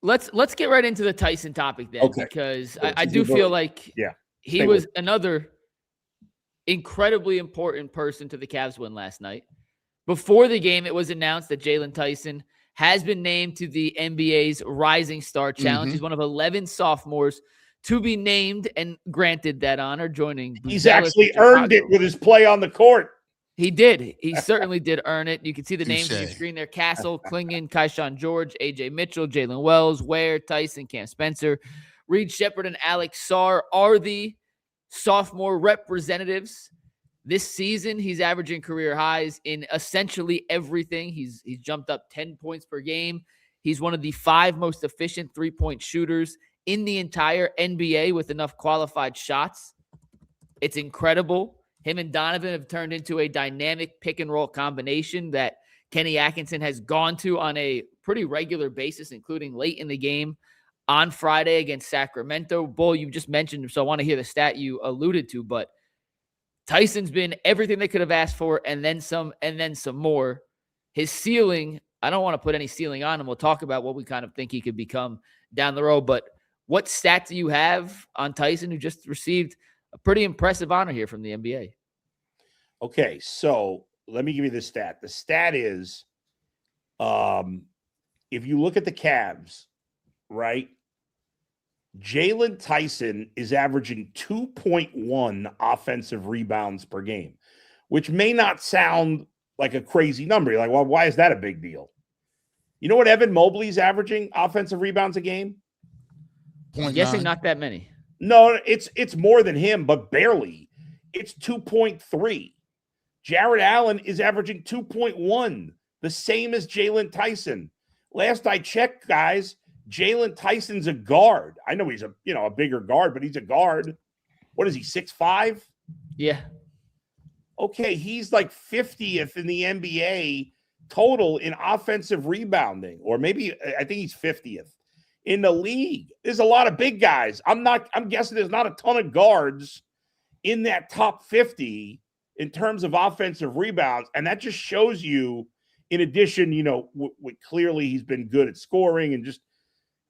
let's get right into the Tyson topic then, because I do feel like he was another incredibly important person to the Cavs win last night. Before the game, it was announced that Jaylen Tyson has been named to the NBA's Rising Star Challenge. He's one of 11 sophomores to be named and granted that honor, joining. He's actually earned it with his play on the court. He did. He certainly did earn it. You can see the names on your screen there: Castle, Klingon, Kaishan George, AJ Mitchell, Jalen Wells, Ware, Tyson, Cam Spencer, Reed Shepard, and Alex Sarr are the sophomore representatives. This season, he's averaging career highs in essentially everything. He's jumped up 10 points per game. He's one of the 5 most efficient three-point shooters in the entire NBA with enough qualified shots. It's incredible. Him and Donovan have turned into a dynamic pick-and-roll combination that Kenny Atkinson has gone to on a pretty regular basis, including late in the game on Friday against Sacramento. Bull, you just mentioned, so I want to hear the stat you alluded to, but Tyson's been everything they could have asked for, and then some more. His ceiling, I don't want to put any ceiling on him. We'll talk about what we kind of think he could become down the road, but what stats do you have on Tyson, who just received a pretty impressive honor here from the NBA? Okay, so let me give you the stat. The stat is, if you look at the Cavs, right, Jaylen Tyson is averaging 2.1 offensive rebounds per game, which may not sound like a crazy number. You're like, well, why is that a big deal? You know what Evan Mobley's averaging offensive rebounds a game? I'm guessing not that many. No, it's more than him, but barely. It's 2.3. Jared Allen is averaging 2.1, the same as Jaylen Tyson. Last I checked, guys, Jaylen Tyson's a guard. I know he's a bigger guard, but he's a guard. What is he, 6'5"? Yeah. Okay, he's like 50th in the NBA total in offensive rebounding, or maybe I think he's 50th in the league. There's a lot of big guys. I'm guessing there's not a ton of guards in that top 50 in terms of offensive rebounds, and that just shows you, in addition, clearly he's been good at scoring and just.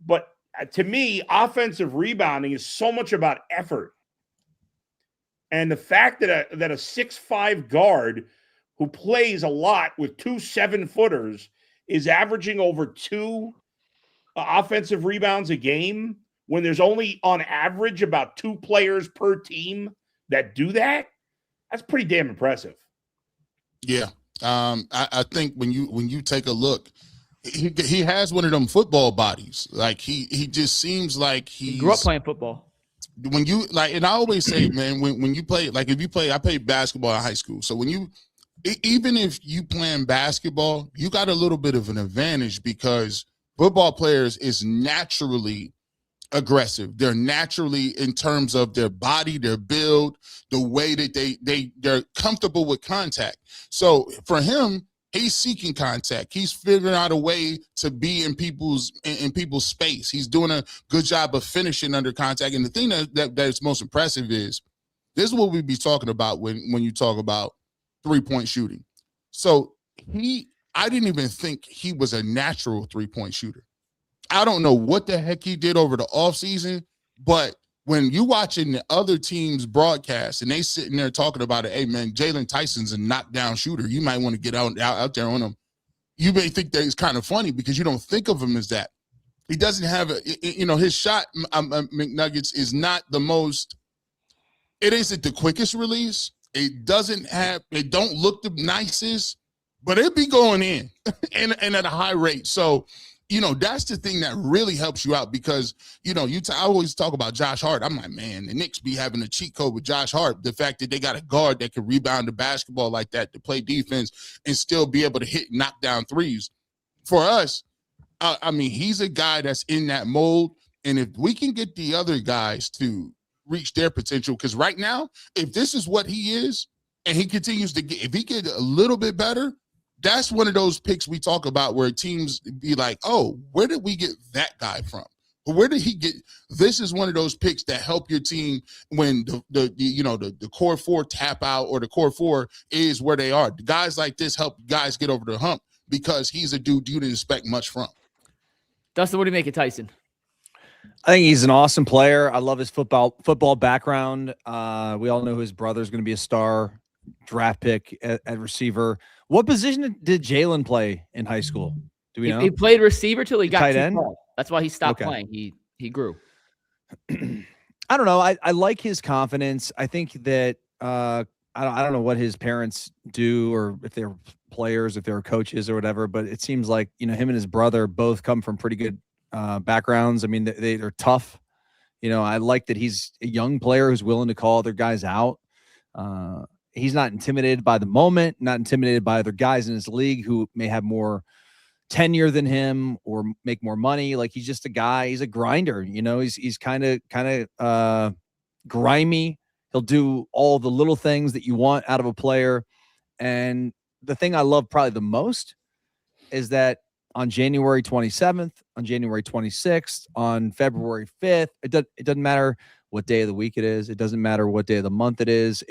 But to me, offensive rebounding is so much about effort. And the fact that a 6'5" guard who plays a lot with 2 7-footers is averaging over 2 offensive rebounds a game when there's only on average about 2 players per team that do that, that's pretty damn impressive. Yeah. I think when you take a look, he has one of them football bodies. Like he just seems like he grew up playing football. When you and I always say, man, when you play, like if you play, I played basketball in high school. So even if you playing basketball, you got a little bit of an advantage because football players is naturally aggressive. They're naturally, in terms of their body, their build, the way that they're comfortable with contact. So for him, he's seeking contact. He's figuring out a way to be in people's space. He's doing a good job of finishing under contact. And the thing that's most impressive is this is what we be talking about when you talk about 3-point shooting. So I didn't even think he was a natural 3-point shooter. I don't know what the heck he did over the offseason, but when you watching the other teams broadcast and they sitting there talking about it, hey, man, Jaylen Tyson's a knockdown shooter. You might want to get out there on him. You may think that it's kind of funny because you don't think of him as that. He doesn't have his shot, McNuggets, is not the most – it isn't the quickest release. It don't look the nicest, but it be going in and at a high rate. So – that's the thing that really helps you out because, I always talk about Josh Hart. I'm like, man, the Knicks be having a cheat code with Josh Hart. The fact that they got a guard that can rebound the basketball like that to play defense and still be able to hit knockdown threes. For us, he's a guy that's in that mold. And if we can get the other guys to reach their potential, because right now, if this is what he is and he continues to get, if he gets a little bit better, that's one of those picks we talk about where teams be like, oh, where did we get that guy from? Where did he get? This is one of those picks that help your team when the core 4 tap out or the core 4 is where they are. Guys like this help guys get over the hump because he's a dude you didn't expect much from. Dustin, what do you make of Tyson? I think he's an awesome player. I love his football background. We all know his brother's going to be a star draft pick at receiver. What position did Jaylen play in high school? Do we know? He played receiver till he got tight too end. tall. That's why he stopped playing. He grew. I don't know. I like his confidence. I think that I don't know what his parents do or if they're players, if they're coaches or whatever, but it seems like, him and his brother both come from pretty good backgrounds. I mean, they're tough. I like that he's a young player who's willing to call other guys out. He's not intimidated by the moment, not intimidated by other guys in his league who may have more tenure than him or make more money. Like, he's just a guy. He's a grinder. He's kind of grimy. He'll do all the little things that you want out of a player. And the thing I love probably the most is that on January 27th, on January 26th, on February 5th, it doesn't matter what day of the week it is. It doesn't matter what day of the month it is.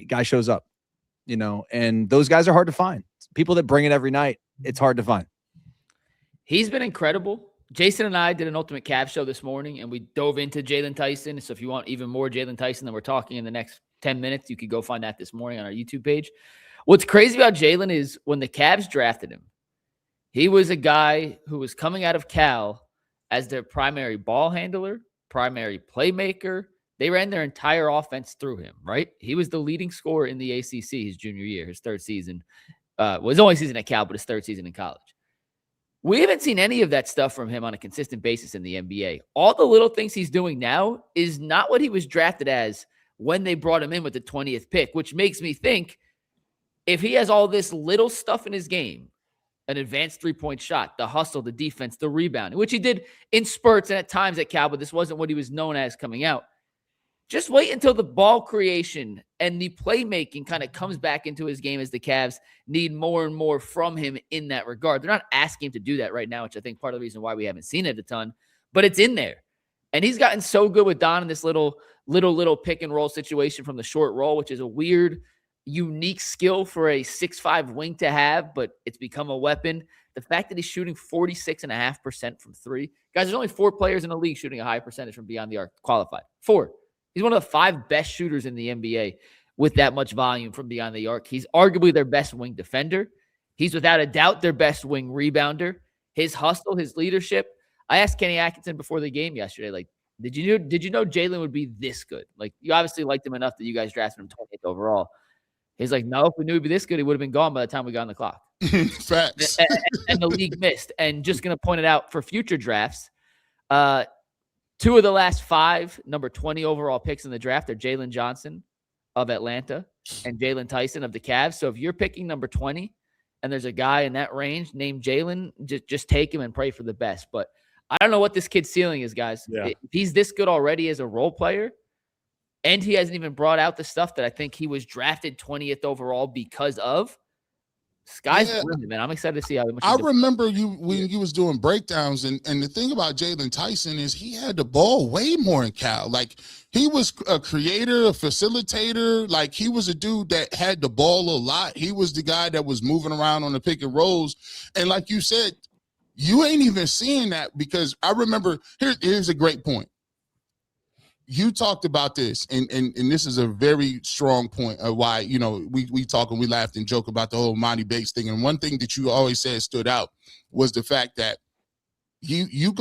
Guy shows up, and those guys are hard to find. People that bring it every night, it's hard to find. He's been incredible. Jason and I did an Ultimate Cavs show this morning, and we dove into Jaylen Tyson. So if you want even more Jaylen Tyson than we're talking in the next 10 minutes, you could go find that this morning on our YouTube page. What's crazy about Jaylen is when the Cavs drafted him, he was a guy who was coming out of Cal as their primary ball handler, primary playmaker. They ran their entire offense through him, right? He was the leading scorer in the ACC his junior year, his third season. His only season at Cal, but his third season in college. We haven't seen any of that stuff from him on a consistent basis in the NBA. All the little things he's doing now is not what he was drafted as when they brought him in with the 20th pick, which makes me think if he has all this little stuff in his game, an advanced three-point shot, the hustle, the defense, the rebounding, which he did in spurts and at times at Cal, but this wasn't what he was known as coming out. Just wait until the ball creation and the playmaking kind of comes back into his game as the Cavs need more and more from him in that regard. They're not asking him to do that right now, which I think part of the reason why we haven't seen it a ton, but it's in there. And he's gotten so good with Don in this little pick and roll situation from the short roll, which is a weird, unique skill for a 6'5" wing to have, but it's become a weapon. The fact that he's shooting 46.5% from three. Guys, there's only 4 players in the league shooting a high percentage from beyond the arc qualified. 4. He's one of the 5 best shooters in the NBA with that much volume from beyond the arc. He's arguably their best wing defender. He's without a doubt their best wing rebounder. His hustle, his leadership. I asked Kenny Atkinson before the game yesterday, like, did you know Jaylen would be this good? Like, you obviously liked him enough that you guys drafted him 20th overall. He's like, no, if we knew he'd be this good, he would have been gone by the time we got on the clock. Facts. And the league missed. And just going to point it out for future drafts, 2 of the last 5 number 20 overall picks in the draft are Jalen Johnson of Atlanta and Jaylen Tyson of the Cavs. So if you're picking number 20 and there's a guy in that range named Jaylen, just take him and pray for the best. But I don't know what this kid's ceiling is, guys. Yeah. If he's this good already as a role player, and he hasn't even brought out the stuff that I think he was drafted 20th overall because of, sky's the limit, man. I'm excited to see how much. I remember you when you was doing breakdowns, and the thing about Jaylen Tyson is he had the ball way more in Cal. Like, he was a creator, a facilitator. Like, he was a dude that had the ball a lot. He was the guy that was moving around on the pick and rolls. And like you said, you ain't even seeing that, because I remember here's a great point. You talked about this, and this is a very strong point of why, we talk and we laughed and joke about the whole Monty Bates thing. And one thing that you always said stood out was the fact that you're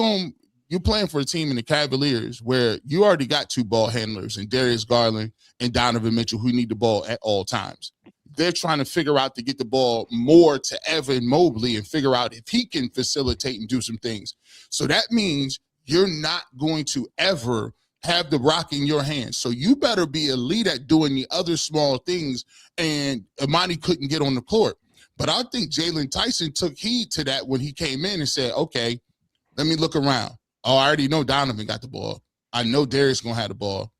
playing for a team in the Cavaliers where you already got 2 ball handlers and Darius Garland and Donovan Mitchell who need the ball at all times. They're trying to figure out to get the ball more to Evan Mobley and figure out if he can facilitate and do some things. So that means you're not going to ever have the rock in your hands. So you better be elite at doing the other small things, and Imani couldn't get on the court. But I think Jaylen Tyson took heed to that when he came in and said, okay, let me look around. Oh, I already know Donovan got the ball. I know Darius going to have the ball.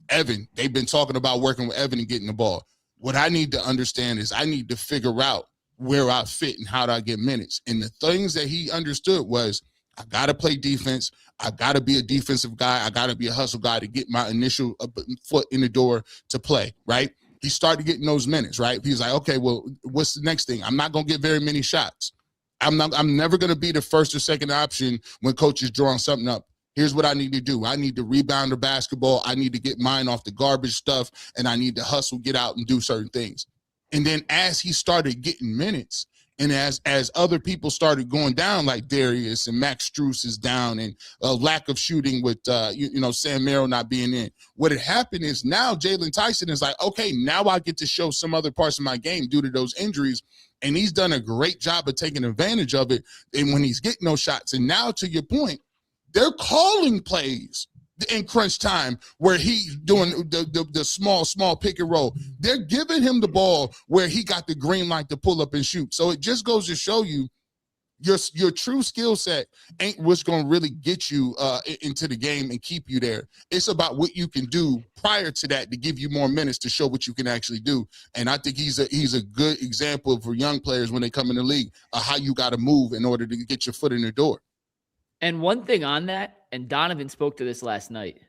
Evan, they've been talking about working with Evan and getting the ball. What I need to understand is I need to figure out where I fit and how do I get minutes. And the things that he understood was, I got to play defense. I got to be a defensive guy. I got to be a hustle guy to get my initial foot in the door to play, right? He started getting those minutes, right? He's like, okay, well, what's the next thing? I'm not going to get very many shots. I'm never going to be the first or second option when coach is drawing something up. Here's what I need to do. I need to rebound the basketball. I need to get mine off the garbage stuff, and I need to hustle, get out, and do certain things. And then as he started getting minutes, and as other people started going down, like Darius and Max Strus is down, and a lack of shooting with Sam Merrill not being in, what had happened is now Jaylen Tyson is like, okay, now I get to show some other parts of my game due to those injuries, and he's done a great job of taking advantage of it. And when he's getting those shots, and now to your point, they're calling plays in crunch time where he's doing the small pick and roll. They're giving him the ball where he got the green light to pull up and shoot. So it just goes to show you your true skill set ain't what's going to really get you into the game and keep you there. It's about what you can do prior to that to give you more minutes to show what you can actually do. And I think he's a good example for young players when they come in the league of how you got to move in order to get your foot in the door. And one thing on that, and Donovan spoke to this last night,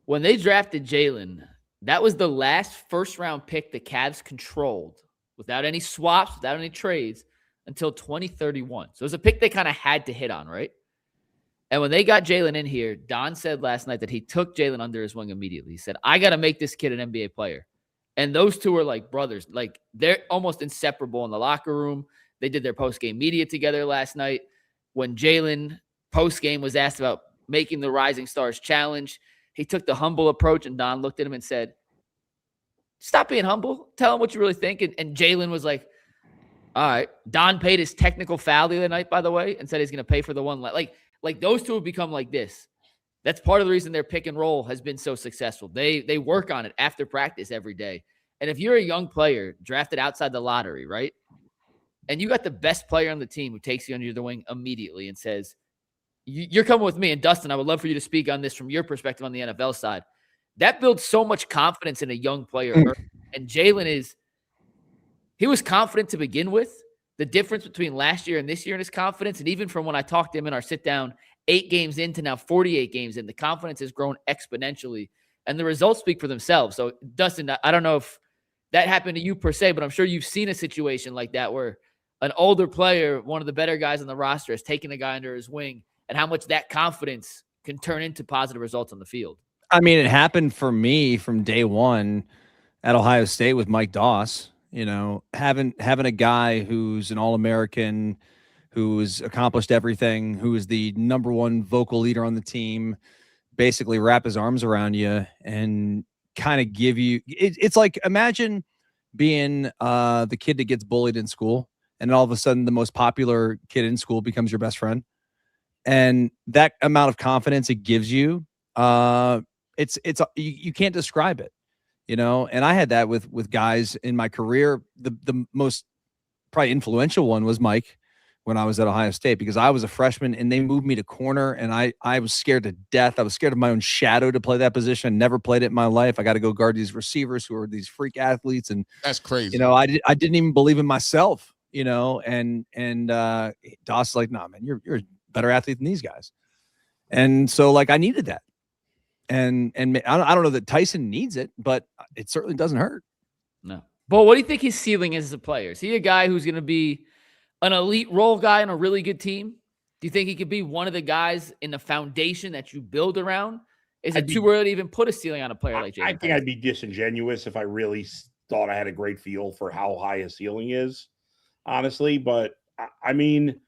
when they drafted Jaylen, that was the last first-round pick the Cavs controlled without any swaps, without any trades, until 2031. So it was a pick they kind of had to hit on, right? And when they got Jaylen in here, Don said last night that he took Jaylen under his wing immediately. He said, I got to make this kid an NBA player. And those two are like brothers. Like, they're almost inseparable in the locker room. They did their post-game media together last night. When Jaylen post-game was asked about making the Rising Stars Challenge, he took the humble approach, and Don looked at him and said, stop being humble. Tell him what you really think. And Jaylen was like, all right. Don paid his technical foul the other night, by the way, and said he's going to pay for the one. Like those two have become like this. That's part of the reason their pick and roll has been so successful. They work on it after practice every day. And if you're a young player drafted outside the lottery, right, and you got the best player on the team who takes you under the wing immediately and says, you're coming with me. And Dustin, I would love for you to speak on this from your perspective on the NFL side. That builds so much confidence in a young player. And Jaylen he was confident to begin with. The difference between last year and this year in his confidence, and even from when I talked to him in our sit down 8 games in to now 48 games in, the confidence has grown exponentially. And the results speak for themselves. So Dustin, I don't know if that happened to you per se, but I'm sure you've seen a situation like that where an older player, one of the better guys on the roster, has taken a guy under his wing, and how much that confidence can turn into positive results on the field. I mean, it happened for me from day one at Ohio State with Mike Doss. You know, having a guy who's an All-American, who's accomplished everything, who is the number one vocal leader on the team, basically wrap his arms around you and kind of give you. It's like, imagine being the kid that gets bullied in school, and all of a sudden the most popular kid in school becomes your best friend. And that amount of confidence it gives you, you can't describe it, you know? And I had that with guys in my career. The most probably influential one was Mike when I was at Ohio State, because I was a freshman and they moved me to corner, and I was scared to death. I was scared of my own shadow to play that position. I never played it in my life. I got to go guard these receivers who are these freak athletes. And that's crazy. You know, I didn't even believe in myself, you know, and Doss is like, nah, man, you're a better athlete than these guys. And so like, I needed that. And I don't know that Tyson needs it, but it certainly doesn't hurt. No. But what do you think his ceiling is as a player? Is he a guy who's going to be an elite role guy on a really good team? Do you think he could be one of the guys in the foundation that you build around? Is it too early to even put a ceiling on a player like Jaylen? I think I'd be disingenuous if I really thought I had a great feel for how high his ceiling is, honestly. But I mean,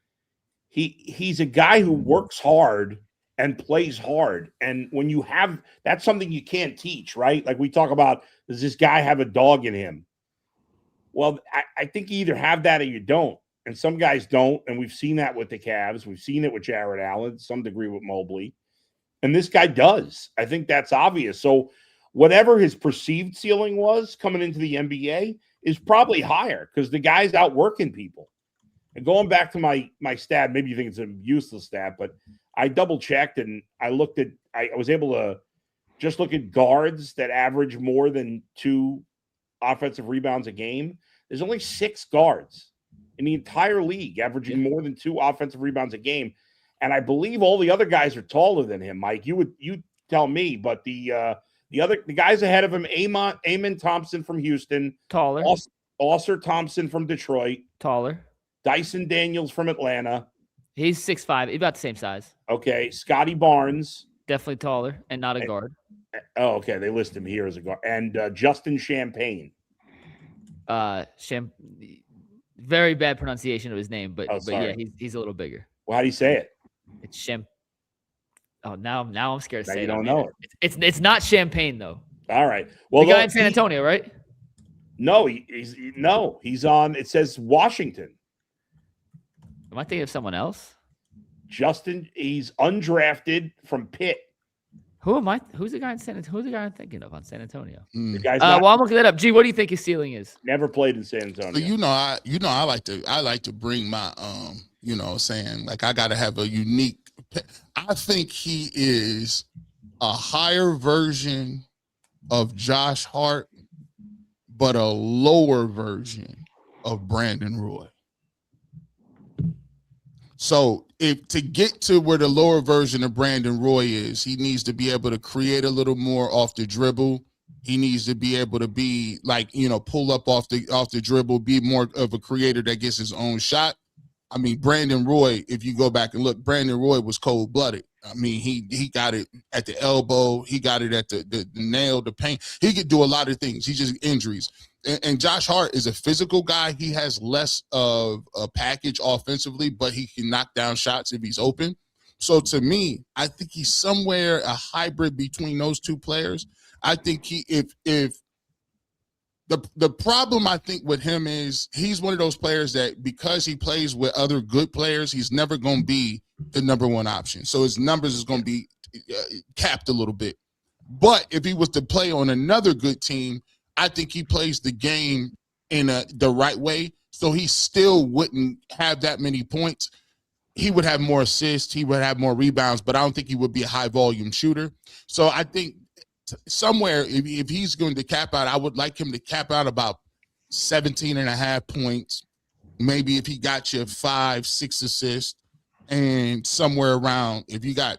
he's a guy who works hard and plays hard. And when you have, that's something you can't teach, right? Like we talk about, does this guy have a dog in him? Well, I think you either have that or you don't. And some guys don't. And we've seen that with the Cavs. We've seen it with Jared Allen, to some degree with Mobley. And this guy does. I think that's obvious. So whatever his perceived ceiling was coming into the NBA is probably higher because the guy's out working people. And going back to my stat, maybe you think it's a useless stat, but I double checked and I looked at, I was able to just look at guards that average more than 2 offensive rebounds a game. There's only 6 guards in the entire league averaging more than 2 offensive rebounds a game. And I believe all the other guys are taller than him, Mike. You tell me, but the guys ahead of him, Amon Thompson from Houston. Taller. Ausar Thompson from Detroit. Taller. Dyson Daniels from Atlanta. He's 6'5", he's about the same size. Okay, Scotty Barnes. Definitely taller and not a guard. Oh, okay. They list him here as a guard. And Justin Champagne. Very bad pronunciation of his name, but yeah, he's a little bigger. Well, how do you say it? It's Oh, now I'm scared to Now say you it. don't know it. It's not Champagne though. All right. Well, the guy in San Antonio, right? No, he's on. It says Washington. Am I thinking of someone else? Justin, he's undrafted from Pitt. Who am I? Who's the guy in San Antonio? Who's the guy I'm thinking of on San Antonio? The guy's well, I'm looking that up. G, what do you think his ceiling is? Never played in San Antonio. So I like to bring my saying like I gotta have a unique. I think he is a higher version of Josh Hart, but a lower version of Brandon Roy. So if to get to where the lower version of Brandon Roy is, he needs to be able to create a little more off the dribble. He needs to be able to be pull up off the dribble, be more of a creator that gets his own shot. I mean, Brandon Roy, if you go back and look, Brandon Roy was cold-blooded. I mean, he got it at the elbow. He got it at the nail, the paint. He could do a lot of things. He just injuries. And Josh Hart is a physical guy. He has less of a package offensively, but he can knock down shots if he's open. So to me, I think he's somewhere a hybrid between those two players. I think if the problem I think with him is he's one of those players that because he plays with other good players, he's never going to be the number one option. So his numbers is going to be capped a little bit. But if he was to play on another good team, I think he plays the game in the right way. So he still wouldn't have that many points. He would have more assists. He would have more rebounds, but I don't think he would be a high volume shooter. So I think somewhere, if he's going to cap out, I would like him to cap out about 17.5 points. Maybe if he got you 5-6 assists and somewhere around, if you got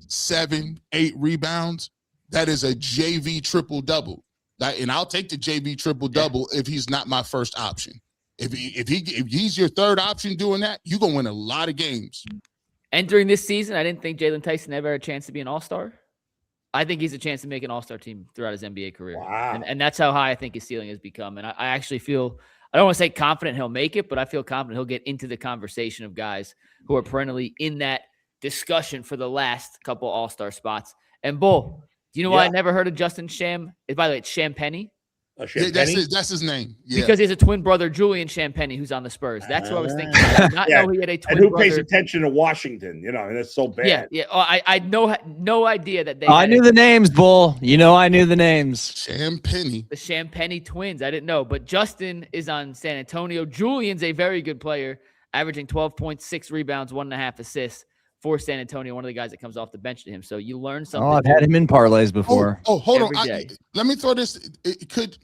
7-8 rebounds, that is a JV triple double. And I'll take the JV triple double if he's not my first option. If he's your third option doing that, you're gonna win a lot of games. Entering this season, I didn't think Jaylen Tyson ever had a chance to be an all-star. I think he's a chance to make an all-star team throughout his NBA career. Wow. And that's how high I think his ceiling has become. And I actually feel, I don't want to say confident he'll make it, but I feel confident he'll get into the conversation of guys who are perennially in that discussion for the last couple all-star spots. And Bull, do you know why I never heard of Justin By the way, it's Champagnie. That's his name. Yeah. Because he has a twin brother, Julian Champagnie, who's on the Spurs. That's what I was thinking. I did not know he had a twin brother. And who pays attention to Washington? That's so bad. Yeah. Oh, I had no idea that they. I knew the names, Bull. I knew the names. Champagnie. The Champagnie twins. I didn't know, but Justin is on San Antonio. Julian's a very good player, averaging 12.6 rebounds, 1.5 assists for San Antonio. One of the guys that comes off the bench to him. So you learn something. Oh, I've had him in parlays before. Hold on. Let me throw this. Could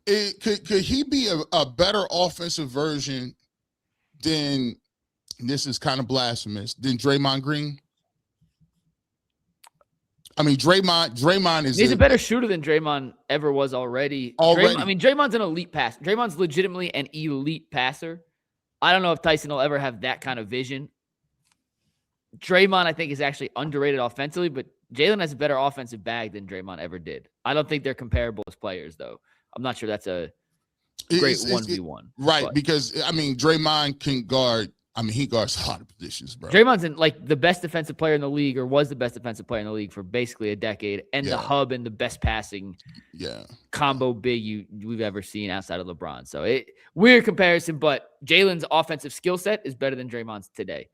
he be a better offensive version than, this is kind of blasphemous, than Draymond Green? I mean, Draymond is. He's a better shooter than Draymond ever was already. Draymond's an elite passer. Draymond's legitimately an elite passer. I don't know if Tyson will ever have that kind of vision. Draymond, I think, is actually underrated offensively, but Jaylen has a better offensive bag than Draymond ever did. I don't think they're comparable as players, though. I'm not sure that's a great 1v1. Right, but. Because, Draymond can guard. He guards a lot of positions, bro. Draymond's the best defensive player in the league, or was the best defensive player in the league for basically a decade, and the hub and the best passing combo big we've ever seen outside of LeBron. So weird comparison, but Jaylen's offensive skill set is better than Draymond's today.